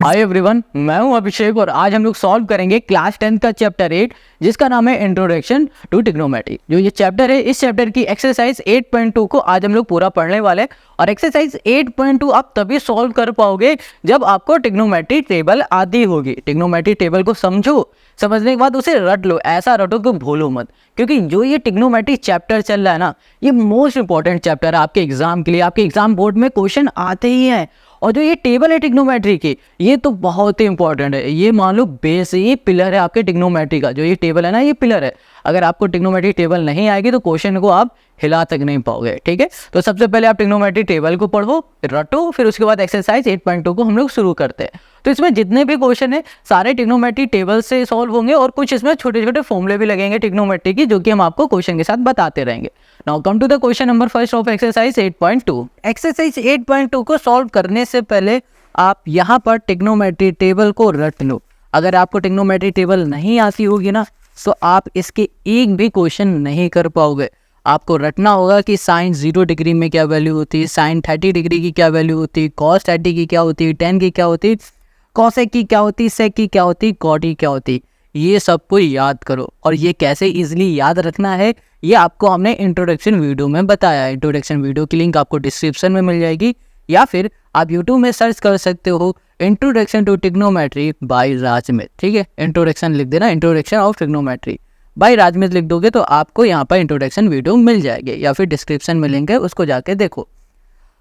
Hi everyone, मैं हूं अभिषेक और आज हम लोग सॉल्व करेंगे क्लास 10 का चैप्टर 8 जिसका नाम है इंट्रोडक्शन टू ट्रिग्नोमेट्री। जो ये चैप्टर है, इस चैप्टर की एक्सरसाइज 8.2 को आज हम लोग पूरा पढ़ने वाले हैं। और एक्सरसाइज 8.2 आप तभी सॉल्व कर पाओगे जब आपको ट्रिग्नोमेट्री टेबल आती होगी। ट्रिग्नोमेट्री टेबल को समझो, समझने के बाद उसे रट लो, ऐसा रटो कि भूलो मत, क्योंकि जो ये ट्रिग्नोमेट्री चैप्टर चल रहा है ना, ये मोस्ट इंपॉर्टेंट चैप्टर है आपके एग्जाम के लिए। आपके एग्जाम बोर्ड में क्वेश्चन आते ही हैं। और जो ये टेबल है ट्रिग्नोमेट्री की, ये तो बहुत ही इंपॉर्टेंट है। ये मान लो बेस है, ये पिलर है आपके ट्रिग्नोमेट्री का। जो ये टेबल है ना, ये पिलर है। अगर आपको ट्रिग्नोमेट्री टेबल नहीं आएगी तो क्वेश्चन को आप हिला तक नहीं पाओगे। ठीक है, तो सबसे पहले आप ट्रिग्नोमेट्री टेबल को पढ़ो, रटो, फिर उसके बाद एक्सरसाइज 8.2 को हम लोग शुरू करते हैं। तो इसमें जितने भी क्वेश्चन है सारे ट्रिग्नोमेट्री टेबल से सॉल्व होंगे और कुछ इसमें छोटे छोटे फॉर्मूले भी लगेंगे ट्रिग्नोमेट्री की, जो कि हम आपको क्वेश्चन के साथ बताते रहेंगे। Now come to the question number first of exercise 8.2। Exercise 8.2 को सॉल्व करने से पहले आप यहाँ पर ट्रिग्नोमेट्री टेबल को रट लो। अगर आपको ट्रिग्नोमेट्री टेबल नहीं आती होगी ना, तो आप इसके एक भी क्वेश्चन नहीं कर पाओगे। आपको रटना होगा कि साइन 0 डिग्री में क्या वैल्यू होती है, साइन 30 डिग्री की क्या वैल्यू होती है, कॉस 30 की क्या होती है, tan की क्या होती है, कॉसेक की क्या होती है, सेक की क्या होती है, कॉट की क्या होती है। ये सबको याद करो। और ये कैसे इजीली याद रखना है, ये आपको हमने इंट्रोडक्शन वीडियो में बताया है। इंट्रोडक्शन वीडियो की लिंक आपको डिस्क्रिप्शन में मिल जाएगी, या फिर आप यूट्यूब में सर्च कर सकते हो इंट्रोडक्शन टू ट्रिग्नोमेट्री बाय राजमित। ठीक है, इंट्रोडक्शन लिख देना, इंट्रोडक्शन ऑफ ट्रिग्नोमेट्री बाय राजमित लिख दोगे तो आपको यहाँ पर इंट्रोडक्शन वीडियो मिल जाएगी, या फिर डिस्क्रिप्शन में लिंक है, उसको जाके देखो।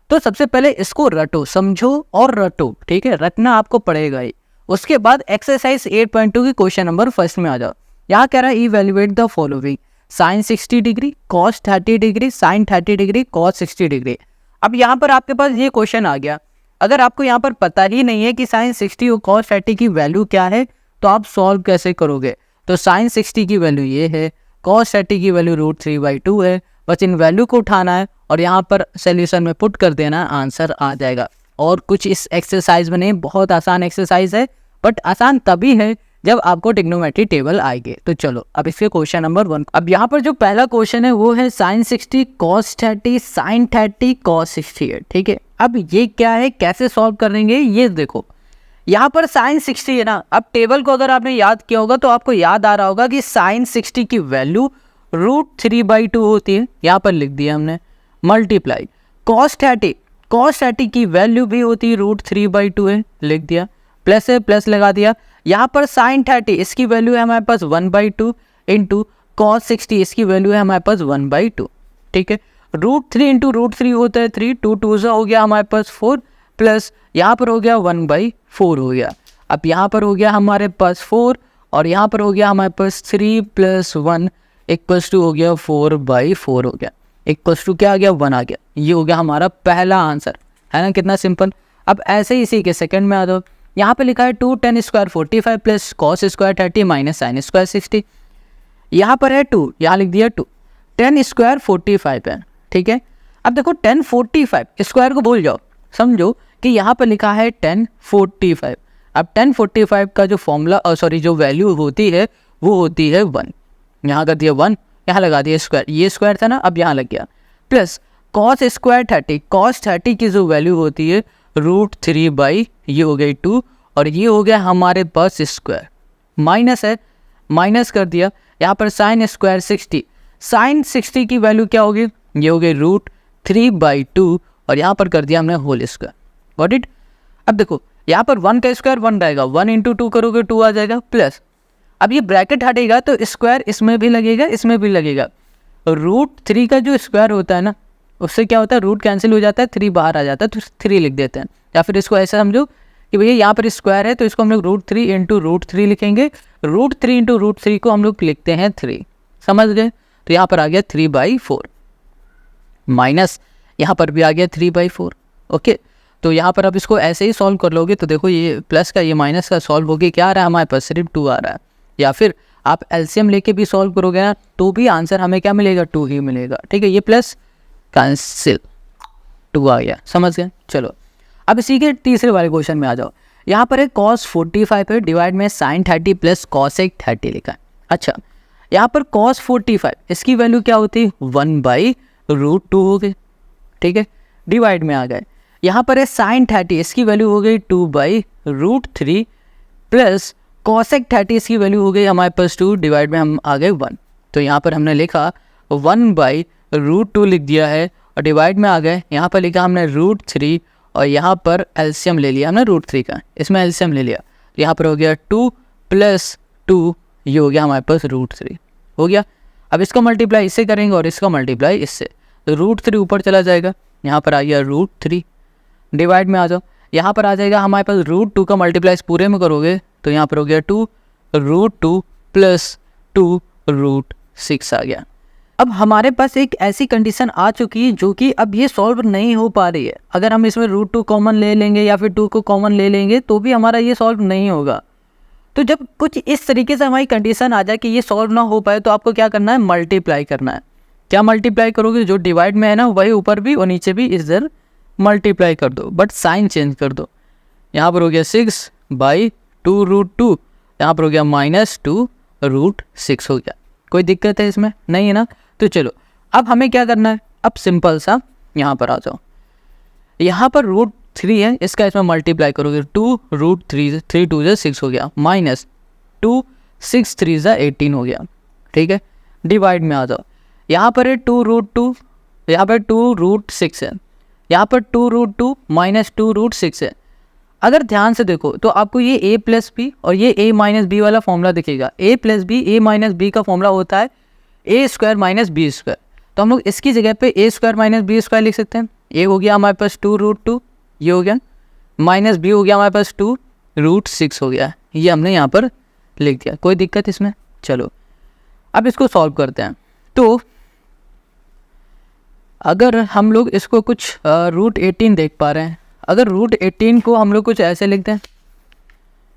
तो सबसे पहले इसको रटो, समझो और रटो। ठीक है, रटना आपको पड़ेगा ही। उसके बाद एक्सरसाइज 8.2 की क्वेश्चन नंबर फर्स्ट में आ जाओ। यहाँ कह रहा है evaluate the following, sine 60 degree, cos 30 degree, sine 30 degree, cos 60 degree. अब यहाँ पर आपके पास ये क्वेश्चन आ गया। अगर आपको यहाँ पर पता ही नहीं है कि साइन 60 और कॉस 30 की वैल्यू क्या है, तो आप सॉल्व कैसे करोगे। तो साइन 60 की वैल्यू ये है, कॉस 30 की वैल्यू √3/2 है। बस इन वैल्यू को उठाना है और यहाँ पर सॉल्यूशन में पुट कर देना, आंसर आ जाएगा। और कुछ इस एक्सरसाइज में नहीं, बहुत आसान एक्सरसाइज है, बट आसान तभी है जब आपको ट्रिग्नोमेट्री टेबल आएगी। तो चलो अब इसके क्वेश्चन नंबर 1। अब यहाँ पर जो पहला क्वेश्चन है वो है साइन 60 कॉस 30 साइन 30 कॉस 60 है। ठीक है, अब ये क्या है, कैसे सॉल्व करेंगे ये देखो। यहाँ पर साइन 60 है ना। अब टेबल को अगर आपने याद किया होगा तो आपको याद आ रहा होगा कि साइन 60 की वैल्यू √3/2 होती है, यहाँ पर लिख दिया हमने, मल्टीप्लाई कॉस 30 की वैल्यू भी होती है √3/2 है, लिख दिया, प्लस है, प्लस लगा दिया। यहाँ पर साइन 30 इसकी वैल्यू है हमारे पास 1/2 इंटू कॉस 60 इसकी वैल्यू है हमारे पास 1/2। ठीक है, √3 इंटू √3 होता है 3, 2 2 हो गया हमारे पास 4, प्लस यहाँ पर हो गया 1/4 हो गया। अब यहाँ पर हो गया हमारे पास 4 और यहाँ पर हो गया हमारे पास 3 + 1 = हो गया 4/4 हो गया, = क्या आ गया, 1 आ गया। ये हो गया हमारा पहला आंसर, है ना, कितना सिंपल। अब ऐसे ही इसी के सेकंड में आ जाओ। यहाँ पे लिखा है 2 tan square 45 plus cos square 30 minus sine square 60। यहाँ पर है 2, यहाँ लिख दिया 2, tan स्क्वायर 45 है। ठीक है, अब देखो tan 45 स्क्वायर को भूल जाओ, समझो कि यहाँ पर लिखा है tan 45। अब tan 45 का जो फॉर्मूला जो वैल्यू होती है वो होती है 1। यहाँ कर दिया 1, यहाँ लगा दिया स्क्वायर, ये स्क्वायर था ना, अब यहाँ लग गया, प्लस कॉस स्क्वायर 30, कॉस 30 की जो वैल्यू होती है √3 ये हो गई 2 और ये हो गया हमारे पास स्क्वायर, माइनस है, माइनस कर दिया। यहाँ पर साइन स्क्वायर 60, साइन 60 की वैल्यू क्या होगी, ये हो गई √3/2 और यहाँ पर कर दिया हमने होल स्क्वायर। Got it. अब देखो यहाँ पर 1 का स्क्वायर 1 रहेगा, 1 × 2 करोगे 2 आ जाएगा, प्लस अब ये ब्रैकेट हटेगा तो स्क्वायर इसमें भी लगेगा, इसमें भी लगेगा। √3 का जो स्क्वायर होता है ना, उससे क्या होता है, रूट कैंसिल हो जाता है, 3 बाहर आ जाता है, तो 3 लिख देते हैं। या फिर इसको ऐसा समझो कि भैया यहाँ पर स्क्वायर है तो इसको हम लोग √3 × √3 लिखेंगे, √3 × √3 को हम लोग लिखते हैं 3, समझ गए। तो यहाँ पर आ गया 3/4 माइनस यहाँ पर भी आ गया 3/4। ओके, तो यहाँ पर अब इसको ऐसे ही सॉल्व कर लोगे तो देखो ये प्लस का ये माइनस का सॉल्व होगी, क्या आ रहा है हमारे पास, सिर्फ 2 आ रहा है। या फिर आप एलसीएम लेके भी सॉल्व करोगे ना तो भी आंसर हमें क्या मिलेगा, 2 ही मिलेगा। ठीक है, ये प्लस कैंसिल 2 आ गया, समझ गए। चलो अब इसी के तीसरे वाले क्वेश्चन में आ जाओ। यहाँ पर है cos 45 है, डिवाइड में साइन 30 प्लस कॉसेक 30 लिखा है। अच्छा, यहाँ पर cos 45 इसकी वैल्यू क्या होती है, 1/√2 हो गई। ठीक है, डिवाइड में आ गए। यहाँ पर है साइन 30, इसकी वैल्यू हो गई 2/√3 प्लस कॉसेक 30, इसकी वैल्यू हो गई हमारे पास 2 डिवाइड में हम आ गए 1। तो यहाँ पर हमने लिखा 1/√2 लिख दिया है और डिवाइड में आ गए, यहाँ पर लिखा हमने √3 और यहाँ पर एलसीएम ले लिया हमने √3 का, इसमें एलसीएम ले लिया, यहाँ पर हो गया 2 + 2, ये हो गया हमारे पास √3 हो गया। अब इसको मल्टीप्लाई इससे करेंगे और इसको मल्टीप्लाई इससे, तो √3 ऊपर चला जाएगा, यहाँ पर आ गया √3, डिवाइड में आ जाओ, यहाँ पर आ जाएगा हमारे पास √2 का मल्टीप्लाई इस पूरे में करोगे तो यहाँ पर हो गया 2√2 + 2√6 आ गया। अब हमारे पास एक ऐसी कंडीशन आ चुकी है जो कि अब ये सॉल्व नहीं हो पा रही है। अगर हम इसमें √2 कॉमन ले लेंगे या फिर 2 को कॉमन ले लेंगे तो भी हमारा ये सॉल्व नहीं होगा। तो जब कुछ इस तरीके से हमारी कंडीशन आ जाए कि ये सॉल्व ना हो पाए तो आपको क्या करना है, मल्टीप्लाई करना है। क्या मल्टीप्लाई करोगे, जो डिवाइड में है ना वही ऊपर भी और नीचे भी इधर मल्टीप्लाई कर दो, बट साइन चेंज कर दो। यहाँ पर हो गया 6/2√2, यहाँ पर हो गया -2√6 हो गया। कोई दिक्कत है इसमें? नहीं है ना। तो चलो अब हमें क्या करना है, अब सिंपल सा यहाँ पर आ जाओ, यहाँ पर √3 है, इसका इसमें मल्टीप्लाई करोगे 2√3, 3 2 = 6 हो गया, -2 6 3 = 18 हो गया, ठीक है। डिवाइड में आ जाओ, यहाँ पर है 2√2, यहाँ पर 2√6 है, यहाँ पर 2√2 - 2√6 है। अगर ध्यान से देखो तो आपको ये a + b और ये a - b वाला फॉर्मूला दिखेगा। a + b, a - b का फॉर्मूला होता है a² - b²। तो हम लोग इसकी जगह पे a² - b² लिख सकते हैं। a हो गया हमारे पास 2√2, ये हो गया, माइनस b हो गया हमारे पास 2√6 हो गया, ये हमने यहाँ पर लिख दिया। कोई दिक्कत इसमें? चलो अब इसको सॉल्व करते हैं। तो अगर हम लोग इसको कुछ √18 देख पा रहे हैं, अगर √18 को हम लोग कुछ ऐसे लिखते हैं,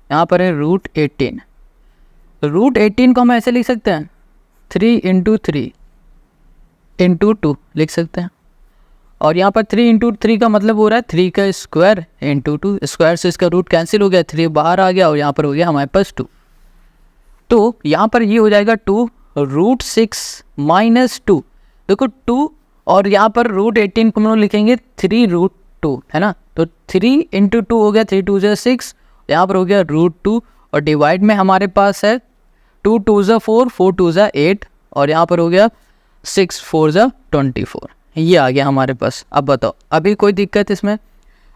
यहाँ पर है √18 को हम ऐसे लिख सकते हैं 3 × 3 × 2 लिख सकते हैं। और यहाँ पर 3 × 3 का मतलब हो रहा है 3 का स्क्वायर × 2, स्क्वायर से इसका रूट कैंसिल हो गया, 3 बाहर आ गया और यहाँ पर हो गया हमारे पास 2। तो यहाँ पर ये हो जाएगा 2√6 - 2, देखो 2 और यहाँ पर √18 को हम लोग लिखेंगे 3√2, है ना। तो 3 × 2 हो गया, 3 2 = 6, यहाँ पर हो गया √2 और डिवाइड में हमारे पास है 2 2 = 4, 4 2 = 8 और यहाँ पर हो गया 6 4 = 24, ये आ गया हमारे पास। अब बताओ अभी कोई दिक्कत इसमें?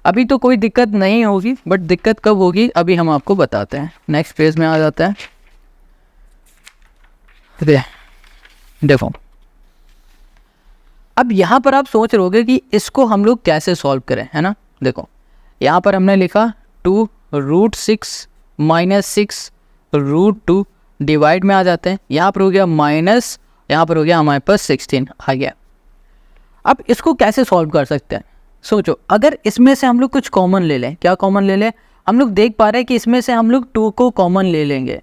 अभी तो कोई दिक्कत नहीं होगी, बट दिक्कत कब होगी अभी हम आपको बताते हैं। नेक्स्ट पेज में आ जाता है। देखो अब यहाँ पर आप सोच रहोगे कि इसको हम लोग कैसे सॉल्व करें, है ना। देखो यहाँ पर हमने लिखा 2√6 - 6√2 डिवाइड में आ जाते हैं, यहाँ पर हो गया माइनस, यहाँ पर हो गया हमारे पास 16 आ गया। अब इसको कैसे सॉल्व कर सकते हैं? सोचो अगर इसमें से हम लोग कुछ कॉमन ले लें, क्या कॉमन ले लें? हम लोग देख पा रहे हैं कि इसमें से हम लोग 2 को कॉमन ले लेंगे।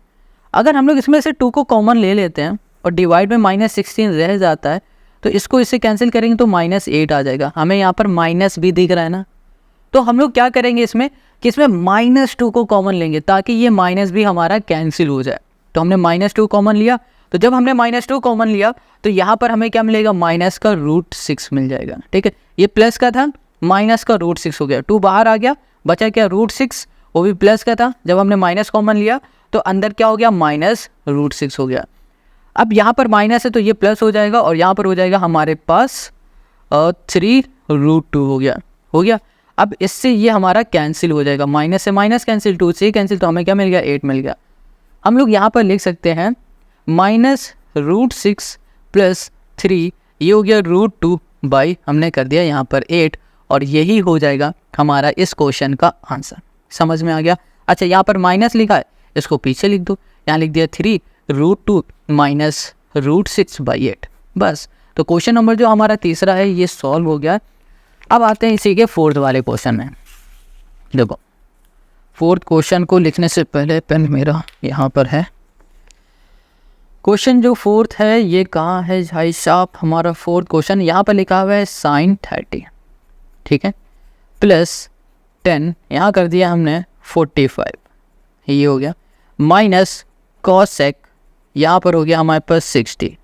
अगर हम लोग इसमें से 2 को कॉमन ले लेते हैं और डिवाइड में -16 रह जाता है तो इसको इससे कैंसिल करेंगे तो -8 आ जाएगा। हमें यहाँ पर माइनस भी दिख रहा है ना, तो हम लोग क्या करेंगे इसमें कि इसमें -2 को कॉमन लेंगे ताकि ये माइनस भी हमारा कैंसिल हो जाए। तो हमने -2 कॉमन लिया, तो जब हमने -2 कॉमन लिया तो यहाँ पर हमें क्या मिलेगा, माइनस का √6 मिल जाएगा, ठीक है। ये प्लस का था, माइनस का √6 हो गया, 2 बाहर आ गया, बचा क्या √6, वो भी प्लस का था। जब हमने माइनस कॉमन लिया तो अंदर क्या हो गया, -√6 हो गया। अब यहाँ पर माइनस है तो ये प्लस हो जाएगा और यहाँ पर हो जाएगा हमारे पास 3√2 हो गया। अब इससे ये हमारा कैंसिल हो जाएगा, माइनस से माइनस कैंसिल, 2 से कैंसिल, तो हमें क्या मिल गया, 8 मिल गया। हम लोग यहाँ पर लिख सकते हैं -√6 + 3, ये हो गया √2 बाई हमने कर दिया यहाँ पर 8 और यही हो जाएगा हमारा इस क्वेश्चन का आंसर। समझ में आ गया? अच्छा यहाँ पर माइनस लिखा है, इसको पीछे लिख दो, यहाँ लिख दिया 3√2 - √6/8, बस। तो क्वेश्चन नंबर जो हमारा तीसरा है ये सॉल्व हो गया। अब आते हैं इसी के फोर्थ वाले क्वेश्चन में। देखो फोर्थ क्वेश्चन को लिखने से पहले पेन मेरा यहाँ पर है। क्वेश्चन जो फोर्थ है ये कहाँ है भाई साहब? हमारा फोर्थ क्वेश्चन यहाँ पर लिखा हुआ है sin 30, ठीक है, +10, यहाँ कर दिया हमने 45, ये हो गया, माइनस cosec, यहाँ पर हो गया हमारे पास 60,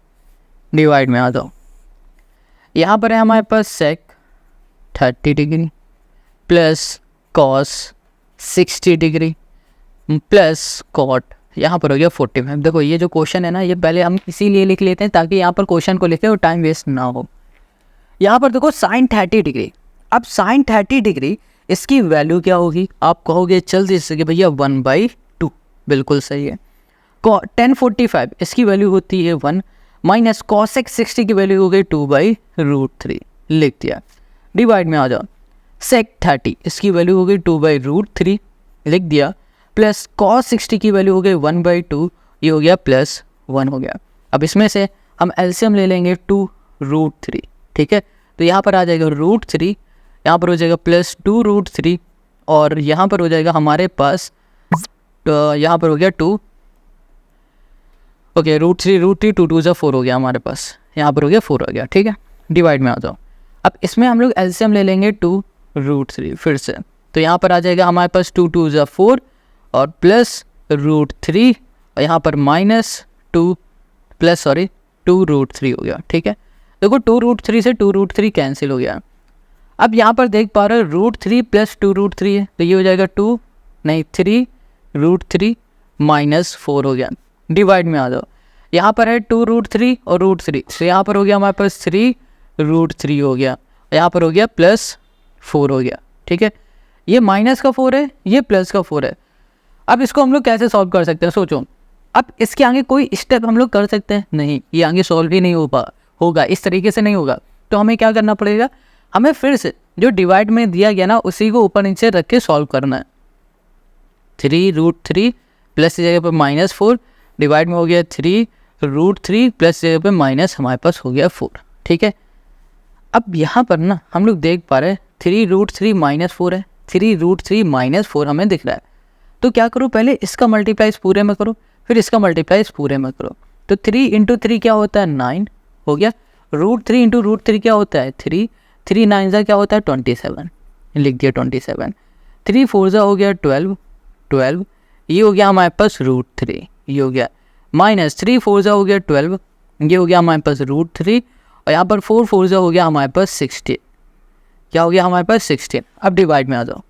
डिवाइड में आ जाओ, यहाँ पर है हमारे पास sec 30 degree, plus cos 60 degree plus cot, यहाँ पर हो गया 45। देखो ये जो क्वेश्चन है ना, ये पहले हम इसीलिए लिख लेते हैं ताकि यहाँ पर क्वेश्चन को लिखे और टाइम वेस्ट ना हो। यहाँ पर देखो साइन 30 डिग्री। अब साइन 30 डिग्री इसकी वैल्यू क्या होगी? आप कहोगे जल्दी से कि भैया 1/2, बिल्कुल सही है। tan 45 इसकी वैल्यू होती है 1 माइनस cosec 60 की वैल्यू हो गई 2/√3, लिख दिया। डिवाइड में आ जाओ, sec 30 इसकी वैल्यू हो गई 2/√3, लिख दिया। प्लस cos 60 की वैल्यू हो गई 1/2, ये हो गया +1 हो गया। अब इसमें से हम एलसीएम ले लेंगे 2√3, ठीक है। तो यहाँ पर आ जाएगा √3, यहाँ पर हो जाएगा +2√3 और यहाँ पर हो जाएगा हमारे पास यहाँ पर हो गया 2, ओके √3 2 2 4 हो गया हमारे पास, यहाँ पर हो गया 4 हो गया, ठीक है। डिवाइड में आ जाओ। अब इसमें हम लोग एलसीएम ले लेंगे 2√3 फिर से, तो यहाँ पर आ जाएगा हमारे पास 2 2 4 और प्लस √3 और यहाँ पर -2√3 हो गया, ठीक है। देखो 2√3 से 2√3 कैंसिल हो गया। अब यहाँ पर देख पा रहे हो √3 + 2√3 है, तो ये हो जाएगा 3√3 -4 हो गया। डिवाइड में आ जाओ, यहाँ पर है 2√3 और √3, तो यहाँ पर हो गया हमारे पास 3√3 हो गया, यहाँ पर हो गया +4 हो गया, ठीक है। ये माइनस का 4 है, ये प्लस का 4 है। अब इसको हम लोग कैसे सॉल्व कर सकते हैं, सोचो। अब इसके आगे कोई स्टेप हम लोग कर सकते हैं? नहीं, ये आगे सॉल्व ही नहीं होगा, इस तरीके से नहीं होगा। तो हमें क्या करना पड़ेगा, हमें फिर से जो डिवाइड में दिया गया ना उसी को ऊपर नीचे रख के सॉल्व करना है। 3√3 प्लस की जगह पर -4, डिवाइड में हो गया 3√3 प्लस जगह पे माइनस हमारे पास हो गया 4, ठीक है। अब यहाँ पर ना हम लोग देख पा रहे हैं 3√3 -4 है, 3√3 -4 हमें दिख रहा है। तो क्या करो, पहले इसका मल्टीप्लाइज पूरे में करो, फिर इसका मल्टीप्लाइज पूरे में करो। तो 3 × 3 क्या होता है 9 हो गया, √3 × √3 क्या होता है 3, 3 9 क्या होता है 27, लिख दिया 27। 3 4 हो गया 12, ये हो गया हमारे पास √3, ये हो गया माइनस 3 4 हो गया 12, ये हो गया हमारे पास √3 और यहाँ पर 4 4 हो गया हमारे पास 16, क्या हो गया हमारे पास 16। अब डिवाइड में आ जाओ,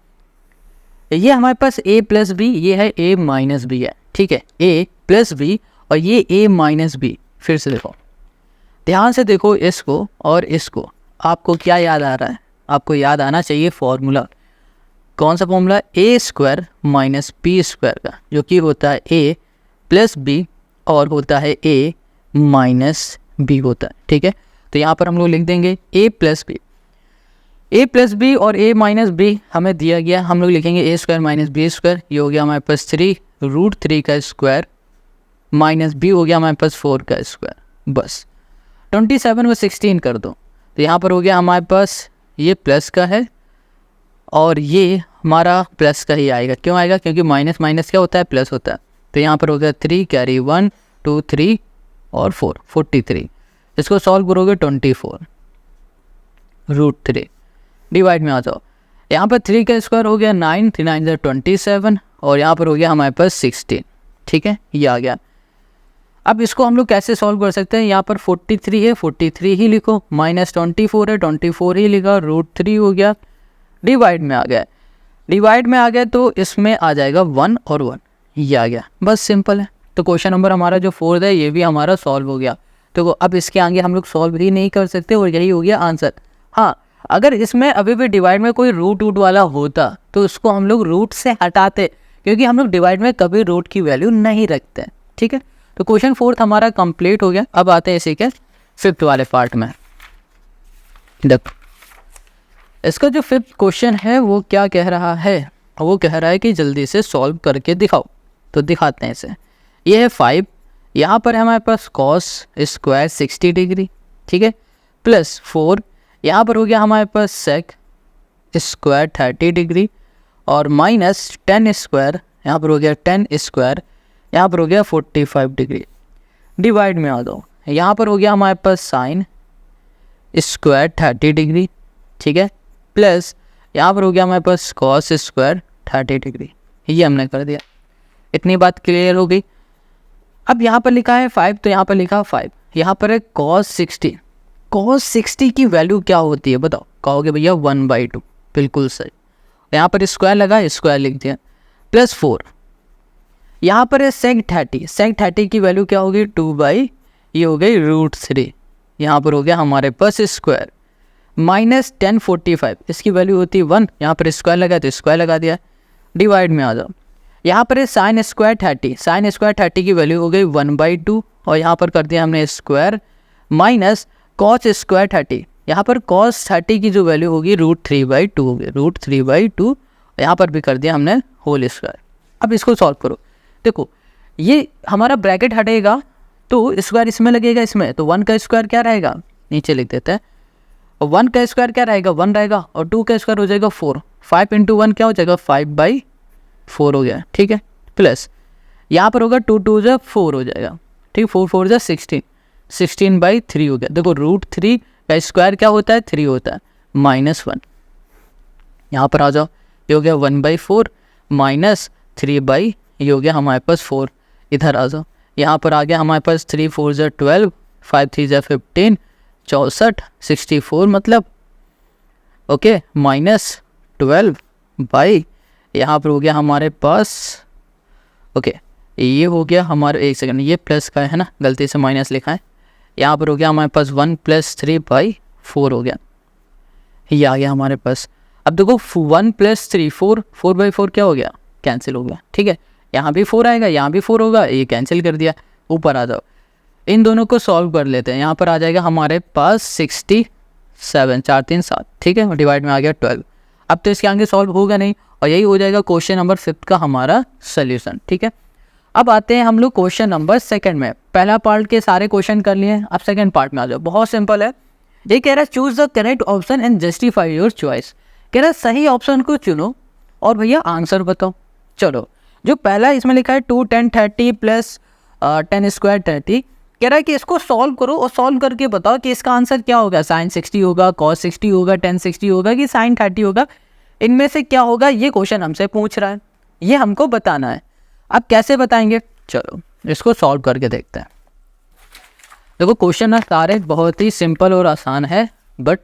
ये हमारे पास a + b, ये है a - b है, ठीक है। a + b और ये a - b। फिर से देखो, ध्यान से देखो इसको और इसको, आपको क्या याद आ रहा है? आपको याद आना चाहिए फॉर्मूला। कौन सा फॉर्मूला? a² - b² का, जो कि होता है a + b और होता है a - b होता है, ठीक है। तो यहाँ पर हम लोग लिख देंगे a + b, a + b और a - b हमें दिया गया, हम लोग लिखेंगे a² - b², ये हो गया हमारे पास 3√3 का स्क्वायर माइनस b हो गया हमारे पास 4 का स्क्वायर, बस 27 को 16 कर दो। तो यहाँ पर हो गया हमारे पास ये प्लस का है और ये हमारा प्लस का ही आएगा। क्यों आएगा? क्योंकि माइनस माइनस क्या होता है, प्लस होता है। तो यहाँ पर हो गया 3 कैरी 1 2 3 और 4 43। इसको सॉल्व करोगे 24√3। डिवाइड में आ जाओ, यहाँ पर 3 का स्क्वायर हो गया 9, 3 9 27 और यहाँ पर हो गया हमारे पास 16, ठीक है, ये आ गया। अब इसको हम लोग कैसे सॉल्व कर सकते हैं? यहाँ पर 43 है, 43 ही लिखो, -24 है, 24 ही लिखा, √3 हो गया। डिवाइड में आ गया, डिवाइड में आ गया तो इसमें आ जाएगा 1 और 1, ये आ गया, बस सिंपल है। तो क्वेश्चन नंबर हमारा जो 4 है ये भी हमारा सॉल्व हो गया। तो अब इसके आगे हम लोग सॉल्व ही नहीं कर सकते और यही हो गया आंसर। हाँ, अगर इसमें अभी भी डिवाइड में कोई रूट वाला होता तो उसको हम लोग रूट से हटाते, क्योंकि हम लोग डिवाइड में कभी रूट की वैल्यू नहीं रखते, ठीक है। तो क्वेश्चन 4 हमारा कंप्लीट हो गया। अब आते हैं इसी के 5th वाले पार्ट में। देखो इसका जो 5th क्वेश्चन है वो क्या कह रहा है, वो कह रहा है कि जल्दी से सॉल्व करके दिखाओ। तो दिखाते हैं इसे। ये है 5, यहाँ पर है हमारे पास cos स्क्वायर 60 डिग्री, ठीक है, प्लस 4, यहाँ पर हो गया हमारे पास sec स्क्वायर 30 डिग्री और माइनस 10 स्क्वायर, यहाँ पर हो गया 10 स्क्वायर, यहाँ पर हो गया 45 डिग्री। डिवाइड में आ दो, यहाँ पर हो गया हमारे पास साइन स्क्वायर 30 डिग्री, ठीक है, प्लस यहाँ पर हो गया हमारे पास cos स्क्वायर 30 डिग्री। ये हमने कर दिया, इतनी बात क्लियर हो गई। अब यहाँ पर लिखा है 5 तो यहाँ पर लिखा 5, यहाँ पर है cos 60। cos 60 की वैल्यू क्या होती है बताओ? कहोगे भैया 1/2, बिल्कुल सही। यहाँ पर स्क्वायर लगा, स्क्वायर लिख दिया, प्लस 4। यहाँ पर है सेक 30, सेक 30 की वैल्यू क्या होगी 2/, ये हो गई √3। यहाँ पर हो गया हमारे पास स्क्वायर, माइनस 1045, इसकी वैल्यू होती है 1, यहाँ पर स्क्वायर लगा तो स्क्वायर लगा दिया। डिवाइड में आ जाओ, यहाँ पर है साइन स्क्वायर 30, साइन स्क्वायर 30 की वैल्यू हो गई 1/2, और यहाँ पर कर दिया हमने स्क्वायर, माइनस कॉस स्क्वायर 30, यहाँ पर कॉस 30 की जो वैल्यू होगी √3/2 होगी, √3/2, यहाँ पर भी कर दिया हमने होल स्क्वायर। अब इसको सॉल्व करो, देखो ये हमारा ब्रैकेट हटेगा तो स्क्वायर इसमें लगेगा, इसमें तो 1 का स्क्वायर क्या रहेगा, नीचे लिख देते हैं, 1 का स्क्वायर क्या रहेगा 1 रहेगा, और 2 का स्क्वायर हो जाएगा 4, 5 × 1 क्या हो जाएगा 5/4 हो गया, ठीक है। प्लस यहाँ पर होगा 2 × 2 = 4 हो जाएगा, ठीक, 4 × 4 = 16, 16/3 हो गया। देखो √3 का स्क्वायर क्या होता है 3 होता है, -1। यहाँ पर आ जाओ, ये हो गया 1/4 माइनस 3/, ये हो गया हमारे पास 4। इधर आ जाओ, यहाँ पर आ गया हमारे पास 3 × 4 = 12, 5 × 3 = 15, 64, 64 मतलब, ओके, -12/, यहाँ पर हो गया हमारे पास, ओके, ये हो गया हमारे, एक सेकंड, ये प्लस का है ना, गलती से माइनस लिखा है, यहाँ पर हो गया हमारे पास 1 + 3/4 हो गया, ये आ गया हमारे पास। अब देखो 1 + 3 4, 4/4 क्या हो गया, कैंसिल हो गया, ठीक है। यहाँ भी 4 आएगा, यहाँ भी 4 होगा, ये कैंसिल कर दिया। ऊपर आ जाओ, इन दोनों को सॉल्व कर लेते हैं। यहाँ पर आ जाएगा हमारे पास 67, 4 3 7, ठीक है, डिवाइड में आ गया 12। अब तो इसके आगे सॉल्व होगा नहीं, और यही हो जाएगा क्वेश्चन नंबर 5 का हमारा सोल्यूशन, ठीक है। अब आते हैं हम लोग क्वेश्चन नंबर 2 में। पहला पार्ट के सारे क्वेश्चन कर लिए, अब सेकंड पार्ट में आ जाओ। बहुत सिंपल है, ये कह रहा है choose the correct option and justify your choice. कह रहा है सही ऑप्शन को चुनो और भैया आंसर बताओ। चलो, जो पहला इसमें लिखा है 2 10 30 प्लस 10 स्क्वायर 30, कह रहा है कि इसको सॉल्व करो और सॉल्व करके बताओ कि इसका आंसर क्या होगा, साइन 60 होगा, कॉस 60 होगा, टेन 60 होगा कि साइन 30 होगा, इनमें से क्या होगा, ये क्वेश्चन हमसे पूछ रहा है, ये हमको बताना है। अब कैसे बताएंगे, चलो इसको सॉल्व करके देखते हैं। देखो क्वेश्चन ना सारे बहुत ही सिंपल और आसान है, बट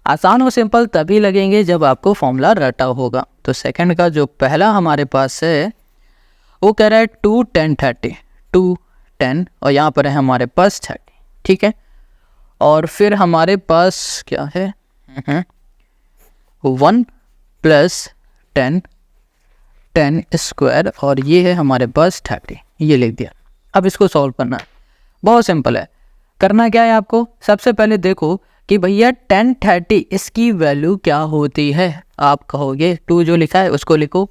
आसान और सिंपल तभी लगेंगे जब आपको फॉर्मूला रटा होगा। तो सेकंड का जो पहला हमारे पास है वो कह रहा है 2 10 30, 2 10 और यहाँ पर है हमारे पास 30, ठीक है। और फिर हमारे पास क्या है 1 + 10 10 स्क्वायर और ये है हमारे पास 30, ये लिख दिया। अब इसको सॉल्व करना है, बहुत सिंपल है। करना क्या है आपको, सबसे पहले देखो कि भैया 10 30 इसकी वैल्यू क्या होती है। आप कहोगे 2 जो लिखा है उसको लिखो,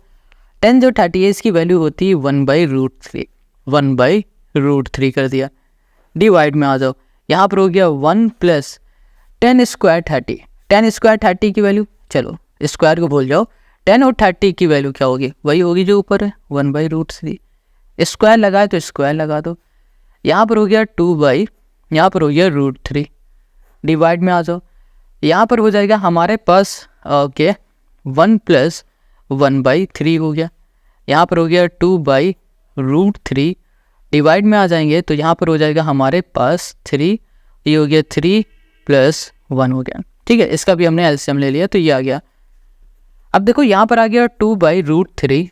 10 जो 30 है इसकी वैल्यू होती है 1/√3, 1/√3 कर दिया। डिवाइड में आ जाओ, यहाँ पर हो गया 1 + 10 स्क्वायर 30, 10 स्क्वायर 30 की वैल्यू, चलो स्क्वायर को भूल जाओ, 10 और 30 की वैल्यू क्या होगी, वही होगी जो ऊपर है 1/√3। स्क्वायर लगाए तो स्क्वायर लगा दो, यहाँ पर हो गया 2/, यहाँ पर हो गया √3। डिवाइड में आ जाओ, यहाँ पर हो जाएगा हमारे पास ओके 1 + 1/3 हो गया, यहाँ पर हो गया 2/√3। डिवाइड में आ जाएंगे तो यहाँ पर हो जाएगा हमारे पास 3, ये हो गया 3 + 1 हो गया, ठीक है। इसका भी हमने एलसीएम ले लिया तो ये आ गया। अब देखो यहाँ पर आ गया 2/√3,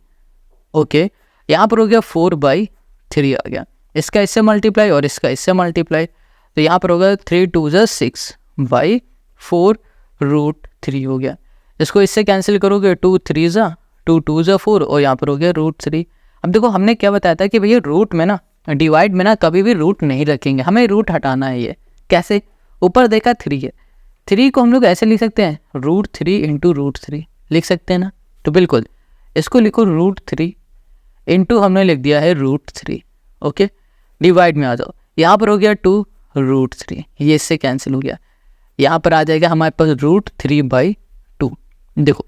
ओके, यहाँ पर हो गया 4/3 आ गया, इसका इससे मल्टीप्लाई और इसका इससे मल्टीप्लाई, तो यहाँ पर होगा 3 2 = 6/4√3 हो गया। इसको इससे कैंसिल करोगे 2 3 = 2 2 = 4 और यहाँ पर हो गया √3। अब देखो हमने क्या बताया था कि भैया रूट में ना, डिवाइड में ना कभी भी रूट नहीं रखेंगे, हमें रूट हटाना है। ये कैसे, ऊपर देखा 3 है, 3 को हम लोग ऐसे लिख सकते हैं √3 × √3 लिख सकते हैं ना, तो बिल्कुल इसको लिखो √3 इंटू हमने लिख दिया है √3, ओके। डिवाइड में आ जाओ, यहाँ पर हो गया 2√3, ये इससे कैंसिल हो गया, यहाँ पर आ जाएगा हमारे पास √3/2। देखो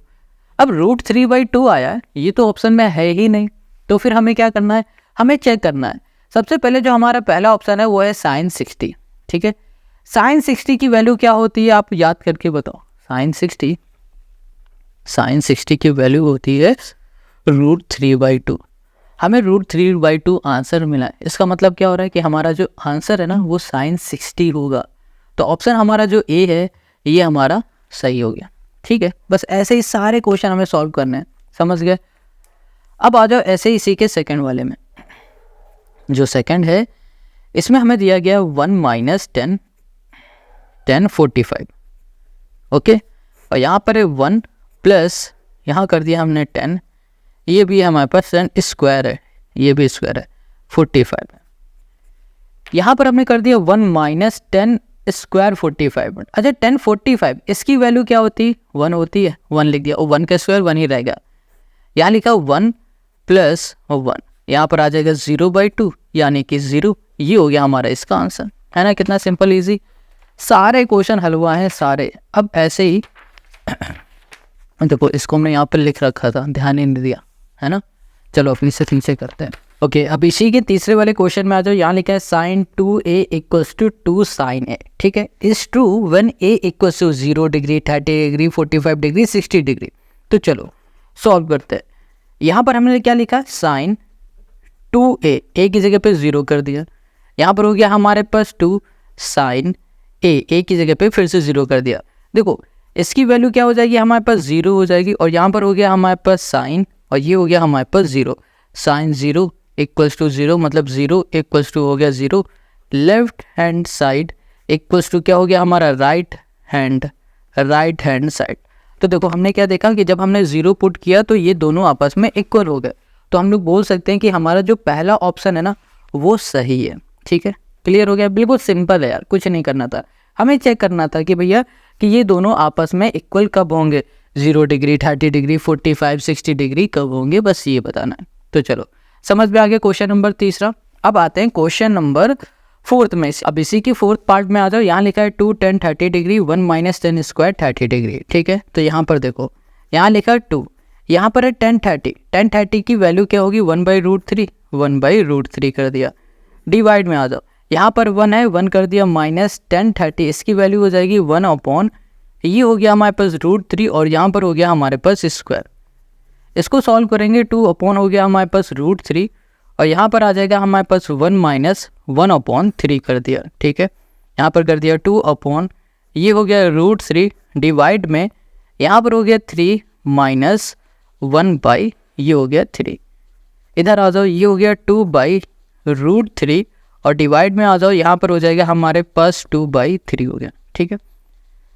अब √3/2 आया है, ये तो ऑप्शन में है ही नहीं, तो फिर हमें क्या करना है, हमें चेक करना है। सबसे पहले जो हमारा पहला ऑप्शन है वो है साइन 60, ठीक है। साइन 60 की वैल्यू क्या होती है आप याद करके बताओ, साइन 60 की वैल्यू होती है √3/2। हमें √3/2 आंसर मिला है, इसका मतलब क्या हो रहा है कि हमारा जो आंसर है ना वो साइन 60 होगा। तो ऑप्शन हमारा जो ए है ये हमारा सही हो गया, ठीक है, बस ऐसे ही सारे क्वेश्चन हमें सॉल्व करने हैं, समझ गए। अब आ जाओ ऐसे ही इसी के सेकंड वाले में। जो सेकंड है इसमें हमें दिया गया 1 माइनस 10 45, ओके। और यहाँ पर है 1 प्लस यहाँ कर दिया हमने 10, ये भी हमारे पास 10 स्क्वायर है, ये भी स्क्वायर है, 45 है। यहाँ पर हमने कर दिया 1 माइनस 10 स्क्वायर 45। अच्छा 10 45 इसकी वैल्यू क्या होती है? 1 होती है, 1 लिख दिया, और 1 का स्क्वायर 1 ही रहेगा। यहाँ लिखा 1 प्लस 1, यहाँ पर आ जाएगा 0/2 यानी कि 0। ये हो गया हमारा इसका आंसर, है ना। कितना सिंपल इजी, सारे क्वेश्चन हल हुआ है सारे। अब ऐसे ही देखो इसको हमने यहाँ पर लिख रखा था, ध्यान ही नहीं दिया, है ना। चलो अपनी से नीचे करते हैं। ओके, अब इसी के तीसरे वाले क्वेश्चन में आ जाओ। यहाँ लिखा है sin 2a equals to 2 sin a, ठीक है। Is true when a equals to 0 degree 30 degree 45 degree 60 degree. तो चलो सॉल्व करते हैं। यहाँ पर हमने क्या लिखा, sin 2a, a की जगह पे 0 कर दिया। यहाँ पर हो गया हमारे पास 2 sin a की जगह पे फिर से 0 कर दिया। देखो इसकी वैल्यू क्या हो जाएगी, हमारे पास 0 हो जाएगी, और यहाँ पर हो गया हमारे पास साइन, और ये हो गया हमारे पास 0। साइन 0 इक्वल्स टू 0, मतलब 0 इक्वल्स टू हो गया 0। Left hand side equals to क्या हो गया हमारा, राइट हैंड साइड। तो देखो हमने क्या देखा कि जब हमने 0 पुट किया तो ये दोनों आपस में इक्वल हो गए। तो हम लोग बोल सकते हैं कि हमारा जो पहला ऑप्शन है ना वो सही है, ठीक है। क्लियर हो गया, बिल्कुल सिंपल है यार, कुछ नहीं करना था। हमें चेक करना था कि भैया कि ये दोनों आपस में इक्वल कब होंगे, 0 डिग्री 30 डिग्री 45 60 डिग्री कब होंगे, बस ये बताना है। तो चलो समझ में आ गया क्वेश्चन नंबर तीसरा। अब आते हैं क्वेश्चन नंबर फोर्थ में। अब इसी की फोर्थ पार्ट में आ जाओ। यहाँ लिखा है 2 10 30 डिग्री 1 माइनस 10 स्क्वायर 30 डिग्री, ठीक है। तो यहाँ पर देखो, यहाँ लिखा है 2, यहाँ पर है 10 30 की वैल्यू क्या होगी, 1/√3, 1/√3 कर दिया। डिवाइड में आ जाओ, यहाँ पर 1 है, 1 कर दिया, माइनस 10 30 इसकी वैल्यू हो जाएगी 1/, ये हो गया हमारे पास √3, और यहाँ पर हो गया हमारे पास स्क्वायर। इसको सॉल्व करेंगे, 2 हो गया हमारे पास √3, और यहाँ पर आ जाएगा हमारे पास 1 माइनस 1/3 कर दिया, ठीक है। यहाँ पर कर दिया 2 ये हो गया √3 डिवाइड में, यहाँ पर हो गया 3 माइनस 1/, ये हो गया 3। इधर आ जाओ, ये हो गया 2/√3, और डिवाइड में आ जाओ, यहाँ पर हो जाएगा हमारे पास 2/3 हो गया, ठीक है।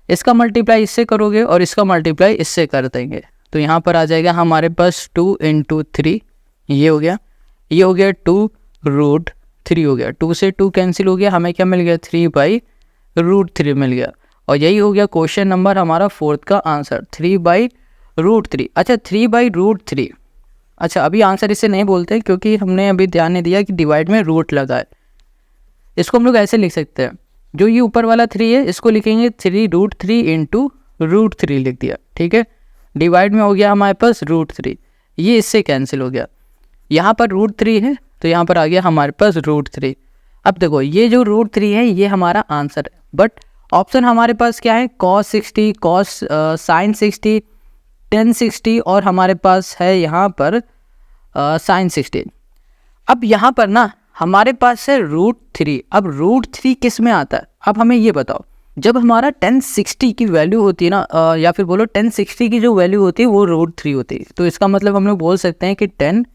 इसका मल्टीप्लाई इससे करोगे और इसका मल्टीप्लाई इससे कर देंगे, तो यहाँ पर आ जाएगा हमारे पास 2 × 3, ये हो गया, ये हो गया 2√3 हो गया। 2 से 2 कैंसिल हो गया, हमें क्या मिल गया, 3/√3 मिल गया। और यही हो गया क्वेश्चन नंबर हमारा फोर्थ का आंसर, 3/√3। अच्छा 3/√3, अच्छा अभी आंसर इससे नहीं बोलते क्योंकि हमने अभी ध्यान नहीं दिया कि डिवाइड में रूट लगा है। इसको हम लोग ऐसे लिख सकते हैं, जो ये ऊपर वाला 3 है इसको लिखेंगे 3√3 × √3 लिख दिया, ठीक है। डिवाइड में हो गया हमारे पास √3, ये इससे कैंसिल हो गया। यहाँ पर √3 है तो यहाँ पर आ गया हमारे पास √3। अब देखो ये जो √3 है ये हमारा आंसर है, बट ऑप्शन हमारे पास क्या है, cos 60, sin 60, tan 60, और हमारे पास है यहाँ पर sin 60। अब यहाँ पर ना हमारे पास है √3। अब √3 किस में आता है, अब हमें ये बताओ। जब हमारा tan 60 की वैल्यू होती है ना, या फिर बोलो tan 60 की जो वैल्यू होती है वो √3 होती है, तो इसका मतलब हम लोग बोल सकते हैं कि tan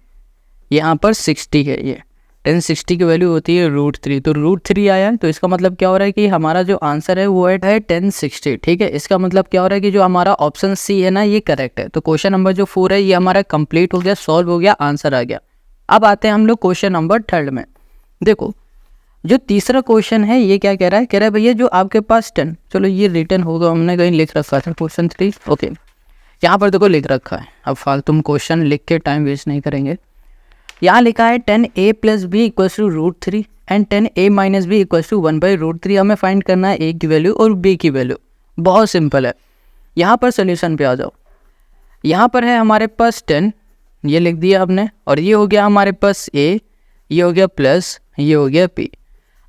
यहाँ पर 60 है, ये tan 60 की वैल्यू होती है √3, तो √3 आया है, तो इसका मतलब क्या हो रहा है कि हमारा जो आंसर है वो है tan 60, ठीक है। इसका मतलब क्या हो रहा है कि जो हमारा ऑप्शन सी है ना ये करेक्ट है। तो क्वेश्चन नंबर जो 4 है ये हमारा कंप्लीट हो गया, सॉल्व हो गया, आंसर आ गया। अब आते हैं हम लोग क्वेश्चन नंबर 3 में। देखो जो तीसरा क्वेश्चन है ये क्या कह रहा है, भैया जो आपके पास 10, चलो ये रिटर्न होगा, हमने कहीं लिख रखा था क्वेश्चन 3, ओके यहाँ पर देखो लिख रखा है। अब फालतू क्वेश्चन लिख के टाइम वेस्ट नहीं करेंगे। यहाँ लिखा है 10a + b = √3 and 10a - b = 1/√3। हमें फाइंड करना है a की वैल्यू और b की वैल्यू। बहुत सिंपल है, यहाँ पर सोल्यूशन पे आ जाओ। यहाँ पर है हमारे पास 10, ये लिख दिया हमने, और ये हो गया हमारे पास a, ये हो गया प्लस, ये हो गया p।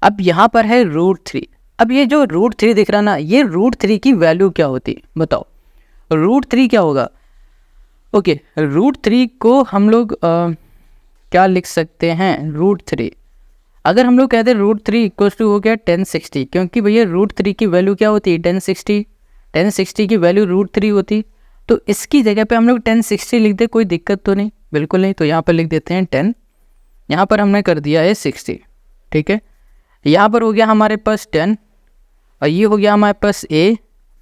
अब यहाँ पर है √3। अब ये जो √3 दिख रहा ना, ये √3 की वैल्यू क्या होती है बताओ, √3 क्या होगा। ओके √3 को हम लोग क्या लिख सकते हैं, √3 अगर हम लोग कहते हैं √3 = हो गया tan 60, क्योंकि भैया √3 की वैल्यू क्या होती है tan 60, 1060 की वैल्यू √3 होती तो इसकी जगह पे हम लोग 1060 लिख दे, कोई दिक्कत तो नहीं, बिल्कुल नहीं। तो यहाँ पर लिख देते हैं 10, यहाँ पर हमने कर दिया है 60, ठीक है। यहाँ पर हो गया हमारे पास 10 और ये हो गया हमारे पास a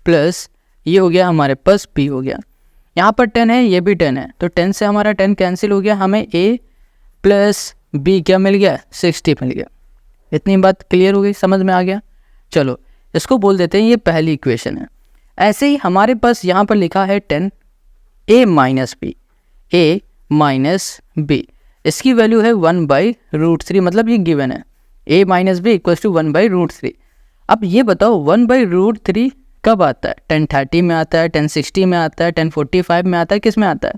प्लस ये हो गया हमारे पास b हो गया। यहाँ पर 10 है, ये भी 10 है, तो 10 से हमारा 10 कैंसिल हो गया, हमें a प्लस b क्या मिल गया, 60 मिल गया। इतनी बात क्लियर हो गई, समझ में आ गया। चलो इसको बोल देते हैं ये पहली इक्वेशन है। ऐसे ही हमारे पास यहाँ पर लिखा है 10 a माइनस b, इसकी वैल्यू है 1/√3, मतलब ये गिवन है a minus B equal to 1/√3। अब ये बताओ 1/√3 कब आता है, 1030 में आता है, 1060 में आता है, 1045 में आता है, किस में आता है?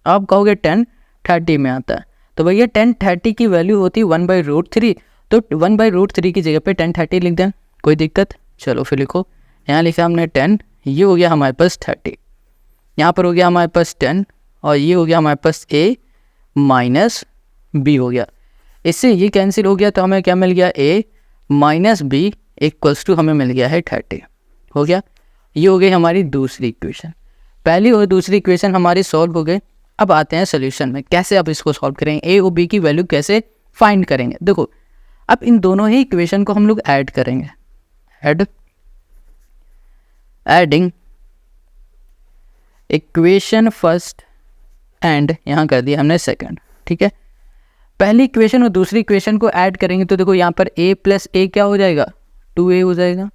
आप कहोगे 1030 में आता है। तो भैया 1030 की वैल्यू होती है 1/√3, तो 1/√3 की जगह पे 1030 लिख दें, कोई दिक्कत? चलो फिर लिखो, यहाँ लिखा हमने 10, ये हो गया हमारे पास 30, यहाँ पर हो गया हमारे पास 10 और ये हो गया हमारे पास a माइनस b हो गया। इससे ये कैंसिल हो गया तो हमें क्या मिल गया, a minus b equals to हमें मिल गया है 30, हो गया। ये हो गई हमारी दूसरी इक्वेशन। पहली और दूसरी इक्वेशन हमारी सॉल्व हो गई। अब आते हैं सोल्यूशन में, कैसे आप इसको सॉल्व करेंगे, a और b की वैल्यू कैसे फाइंड करेंगे। देखो अब इन दोनों ही इक्वेशन को हम लोग ऐड करेंगे, एडिंग इक्वेशन फर्स्ट एंड यहाँ कर दिया हमने सेकंड, ठीक है। पहली इक्वेशन और दूसरी इक्वेशन को ऐड करेंगे तो देखो यहाँ पर a प्लस a क्या हो जाएगा, 2a हो जाएगा।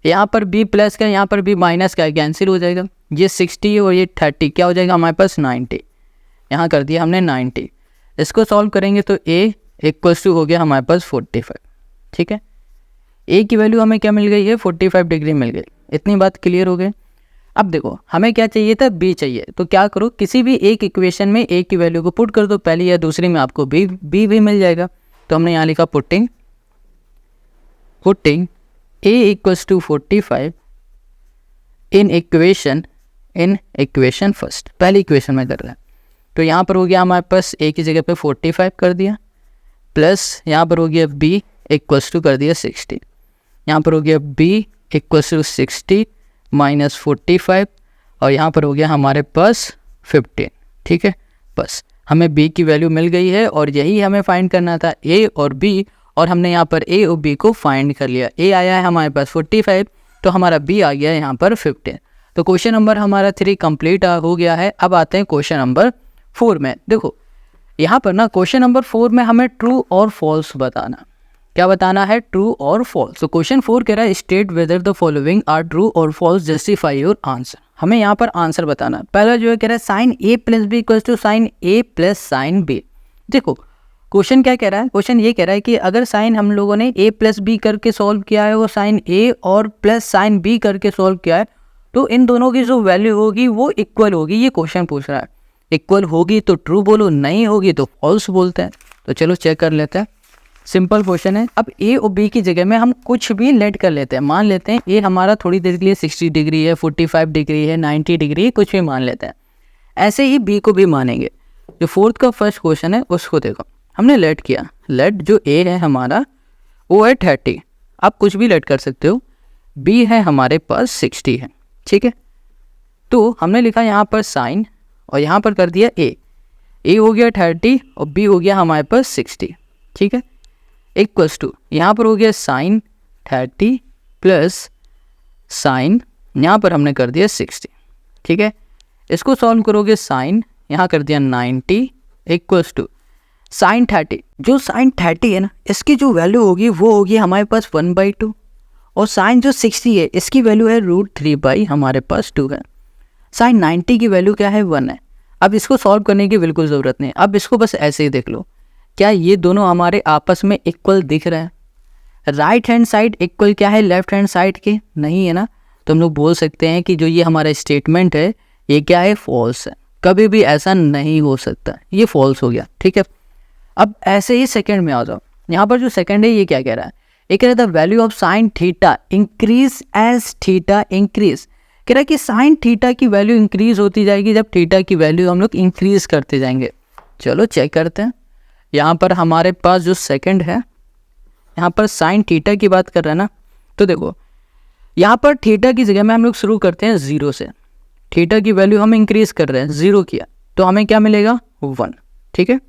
यहाँ पर b प्लस का, यहाँ पर b माइनस का कैंसिल हो जाएगा। ये 60 और ये 30 क्या हो जाएगा हमारे पास 90, यहाँ कर दिया हमने 90। इसको सॉल्व करेंगे तो a इक्वल्स टू हो गया हमारे पास 45, ठीक है। a की वैल्यू हमें क्या मिल गई है, 45 डिग्री मिल गई। इतनी बात क्लियर हो गई। अब देखो हमें क्या चाहिए था, b चाहिए, तो क्या करो, किसी भी एक इक्वेशन में a की वैल्यू को पुट कर दो, पहली या दूसरी में आपको b भी मिल जाएगा। तो हमने यहाँ लिखा putting a equals to 45 in equation first, पहली इक्वेशन में कर रहे हैं। तो यहाँ पर हो गया हमारे पास a की जगह पे 45 कर दिया, प्लस यहाँ पर हो गया b इक्वल्स टू कर दिया 60, यहाँ पर हो गया b इक्वल्स टू 60 माइनस 45 और यहाँ पर हो गया हमारे पास 15, ठीक है। बस हमें b की वैल्यू मिल गई है और यही हमें फाइंड करना था, a और b, और हमने यहाँ पर a और b को फाइंड कर लिया। a आया है हमारे पास 45, तो हमारा b आ गया है यहाँ पर 15। तो क्वेश्चन नंबर हमारा 3 कंप्लीट हो गया है। अब आते हैं क्वेश्चन नंबर 4 में। देखो यहाँ पर ना क्वेश्चन नंबर 4 में हमें ट्रू और फॉल्स बताना, क्या बताना है, ट्रू और फॉल्स। तो क्वेश्चन 4 कह रहा है state whether the following are true और फॉल्स, जस्टिफाई योर आंसर। हमें यहाँ पर आंसर बताना। पहला जो है कह रहा है sine a plus B equals to sine a plus sine b। देखो क्वेश्चन क्या कह रहा है, क्वेश्चन ये कह रहा है कि अगर साइन हम लोगों ने a प्लस बी करके सॉल्व किया है, वो साइन a और प्लस साइन b करके सॉल्व किया है, तो इन दोनों की जो वैल्यू होगी वो इक्वल होगी। ये क्वेश्चन पूछ रहा है, इक्वल होगी तो ट्रू बोलो, नहीं होगी तो फॉल्स बोलते हैं। तो चलो चेक कर लेते हैं, सिंपल क्वेश्चन है। अब a और b की जगह में हम कुछ भी लेट कर लेते हैं। मान लेते हैं a हमारा थोड़ी देर के लिए 60 डिग्री है, 45 डिग्री है, 90 डिग्री, कुछ भी मान लेते हैं। ऐसे ही b को भी मानेंगे। जो फोर्थ का फर्स्ट क्वेश्चन है उसको देखो, हमने लेट किया, लेट जो a है हमारा वो है 30, आप कुछ भी लेट कर सकते हो। b है हमारे पास 60 है, ठीक है। तो हमने लिखा यहाँ पर साइन और यहाँ पर कर दिया a हो गया 30 और b हो गया हमारे पास 60, ठीक है। इक्वल्स टू यहाँ पर हो गया साइन 30 प्लस साइन, यहाँ पर हमने कर दिया 60, ठीक है। इसको सॉल्व करोगे, साइन यहाँ कर दिया 90 इक्वल्स टू साइन 30। जो साइन 30 है ना, इसकी जो वैल्यू होगी वो होगी हमारे पास 1/2, और साइन जो 60 है इसकी वैल्यू है √3 हमारे पास 2 है। साइन 90 की वैल्यू क्या है, 1 है। अब इसको सॉल्व करने की बिल्कुल ज़रूरत नहीं, अब इसको बस ऐसे ही देख लो, क्या ये दोनों हमारे आपस में इक्वल दिख रहा है। राइट हैंड साइड इक्वल क्या है लेफ्ट हैंड साइड के, नहीं है ना। तो हम लोग बोल सकते हैं कि जो ये हमारा स्टेटमेंट है ये क्या है, फॉल्स है। कभी भी ऐसा नहीं हो सकता, ये फॉल्स हो गया, ठीक है। अब ऐसे ही सेकंड में आ जाओ, यहाँ पर जो सेकंड है ये क्या कह रहा है, ये कह रहा है the value of sine theta increase as theta increase. कह रहा है कि साइन थीटा की वैल्यू इंक्रीज होती जाएगी जब थीटा की वैल्यू हम लोग इंक्रीज करते जाएंगे। चलो चेक करते हैं। यहाँ पर हमारे पास जो सेकंड है, यहाँ पर साइन थीटा की बात कर रहा है ना, तो देखो यहाँ पर थीटा की जगह में हम लोग शुरू करते हैं 0 से। थीटा की वैल्यू हम इंक्रीज कर रहे हैं, 0 किया तो हमें क्या मिलेगा 1। ठीक है,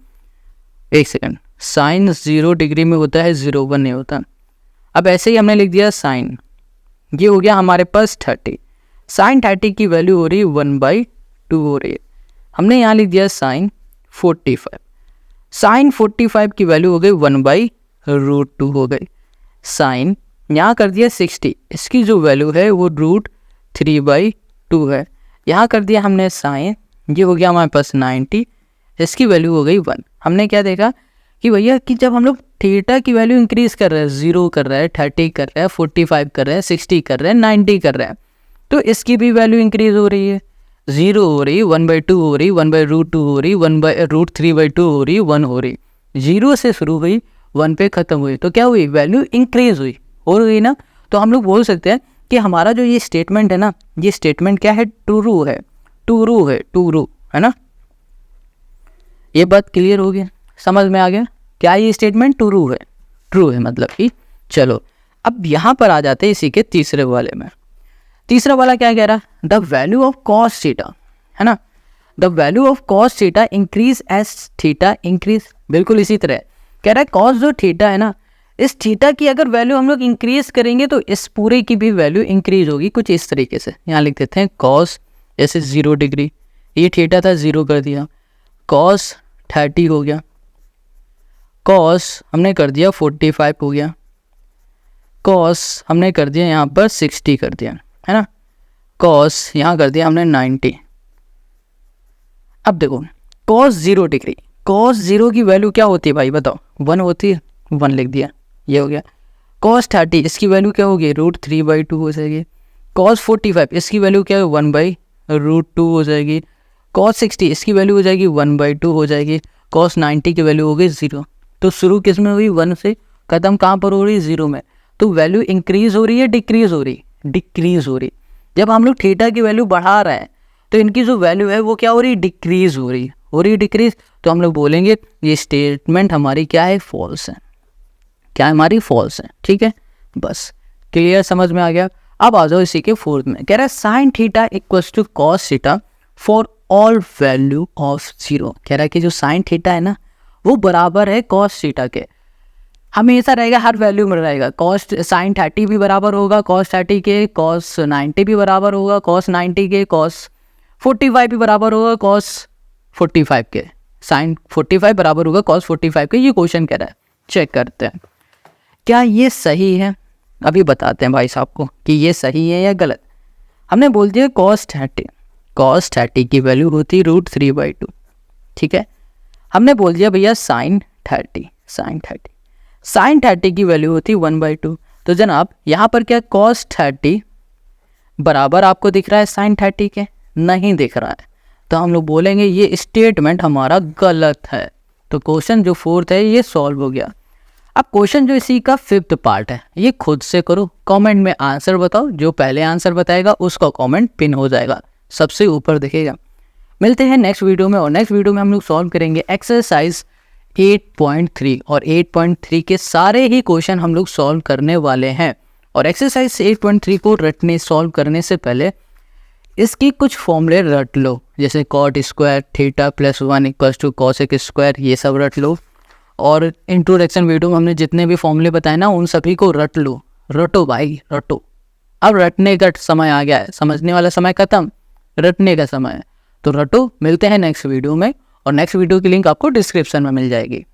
एक सेकंड, साइन 0 डिग्री में होता है, 0 1 नहीं होता। अब ऐसे ही हमने लिख दिया साइन, ये हो गया हमारे पास 30। साइन 30 की वैल्यू हो रही है 1/2 हो रही है। हमने यहाँ लिख दिया साइन 45। साइन 45 की वैल्यू हो गई 1/√2 हो गई। साइन यहाँ कर दिया 60, इसकी जो वैल्यू है वो √3/2 है। यहाँ कर दिया हमने साइन, ये हो गया हमारे पास 90, इसकी वैल्यू हो गई 1। हमने क्या देखा कि भैया कि जब हम लोग थीटा की वैल्यू इंक्रीज कर रहे हैं, 0 कर रहे हैं, 30 कर रहे हैं, 45 कर रहे हैं, 60 कर रहे हैं, 90 कर रहे हैं, तो इसकी भी वैल्यू इंक्रीज हो रही है। 0 हो रही, 1/2 हो रही, 1/√2 हो रही, 1/√3/2 हो रही, 1 हो रही। 0 से शुरू हुई, 1 पे ख़त्म हुई, तो क्या हुई, वैल्यू इंक्रीज हुई, हो रही ना। तो हम लोग बोल सकते हैं कि हमारा जो ये स्टेटमेंट है ना, ये स्टेटमेंट क्या है, ट्रू है, ट्रू है ना। ये बात क्लियर हो गया, समझ में आ गया क्या ये स्टेटमेंट ट्रू है मतलब कि। चलो अब यहाँ पर आ जाते हैं इसी के तीसरे वाले में। तीसरा वाला क्या कह रहा है, the value of cos theta, है ना। The value of cos theta increase as theta increase. बिल्कुल इसी तरह कह रहा है, कॉस जो थीटा है ना, इस थीटा की अगर वैल्यू हम लोग इंक्रीज करेंगे तो इस पूरे की भी वैल्यू इंक्रीज होगी, कुछ इस तरीके से। यहाँ लिख देते हैं कॉस, जैसे 0 डिग्री, ये थीटा था 0 कर दिया, कॉस 30 हो गया, कॉस हमने कर दिया 45 हो गया, कॉस हमने कर दिया यहाँ पर 60 कर दिया, है ना। कॉस यहाँ कर दिया हमने 90। अब देखो कॉस 0 डिग्री, कॉस 0 की वैल्यू क्या होती है भाई बताओ, 1 होती है, 1 लिख दिया, ये हो गया। कॉस 30 इसकी वैल्यू क्या होगी, √3/2 हो जाएगी। कॉस 45 इसकी वैल्यू क्या है, 1/√2 हो जाएगी। कॉस 60 इसकी वैल्यू हो जाएगी 1/2 हो जाएगी। कॉस 90 की वैल्यू हो गई 0। तो शुरू किस में हुई, 1 से, ख़त्म कहाँ पर हो रही है, 0 में। तो वैल्यू इंक्रीज हो रही है, डिक्रीज हो रही, डिक्रीज हो रही। जब हम लोग थीटा की वैल्यू बढ़ा रहे हैं तो इनकी जो वैल्यू है वो क्या हो रही है, डिक्रीज हो रही डिक्रीज। तो हम लोग बोलेंगे ये स्टेटमेंट हमारी क्या है, फॉल्स है। क्या हमारी फॉल्स है, ठीक है, बस क्लियर, समझ में आ गया। अब आ जाओ इसी के फोर्थ में, कह रहा है sine theta equals to cos theta for all value of 0। कह रहा है कि जो साइन थीटा है ना वो बराबर है कॉस थीटा के, हमेशा रहेगा, हर वैल्यू में रहेगा। कॉस साइन 30 भी बराबर होगा कॉस 30 के, कॉस 90 भी बराबर होगा कॉस 90 के, कॉस 45 भी बराबर होगा कॉस 45 के, साइन 45 बराबर होगा कॉस 45 के। ये क्वेश्चन कह रहा है, चेक करते हैं क्या ये सही है। अभी बताते हैं भाई साहब को कि ये सही है या गलत। हमने बोल दिया कॉस 30 की वैल्यू होती √3/2, ठीक है। हमने बोल दिया भैया साइन 30 की वैल्यू होती 1/2। तो जनाब यहाँ पर क्या कॉस 30 बराबर आपको दिख रहा है साइन 30 के, नहीं दिख रहा है, तो हम लोग बोलेंगे ये स्टेटमेंट हमारा गलत है। तो क्वेश्चन जो फोर्थ है ये सॉल्व हो गया। अब क्वेश्चन जो इसी का 5th पार्ट है ये खुद से करो, कमेंट में आंसर बताओ, जो पहले आंसर बताएगा उसका कमेंट पिन हो जाएगा, सबसे ऊपर दिखेगा। मिलते हैं नेक्स्ट वीडियो में, और नेक्स्ट वीडियो में हम लोग सॉल्व करेंगे एक्सरसाइज 8.3, और 8.3 के सारे ही क्वेश्चन हम लोग सॉल्व करने वाले हैं। और एक्सरसाइज 8.3 को रटने सॉल्व करने से पहले इसकी कुछ फॉर्मूले रट लो, जैसे cot square theta + 1 = cosec square, ये सब रट लो। और इंट्रोडक्शन वीडियो में हमने जितने भी फॉर्मूले बताए ना उन सभी को रट लो, रटो भाई रटो। अब रटने का समय आ गया है, समझने वाला समय खत्म, रटने का समय है, तो रटो। मिलते हैं नेक्स्ट वीडियो में, और नेक्स्ट वीडियो की लिंक आपको डिस्क्रिप्शन में मिल जाएगी।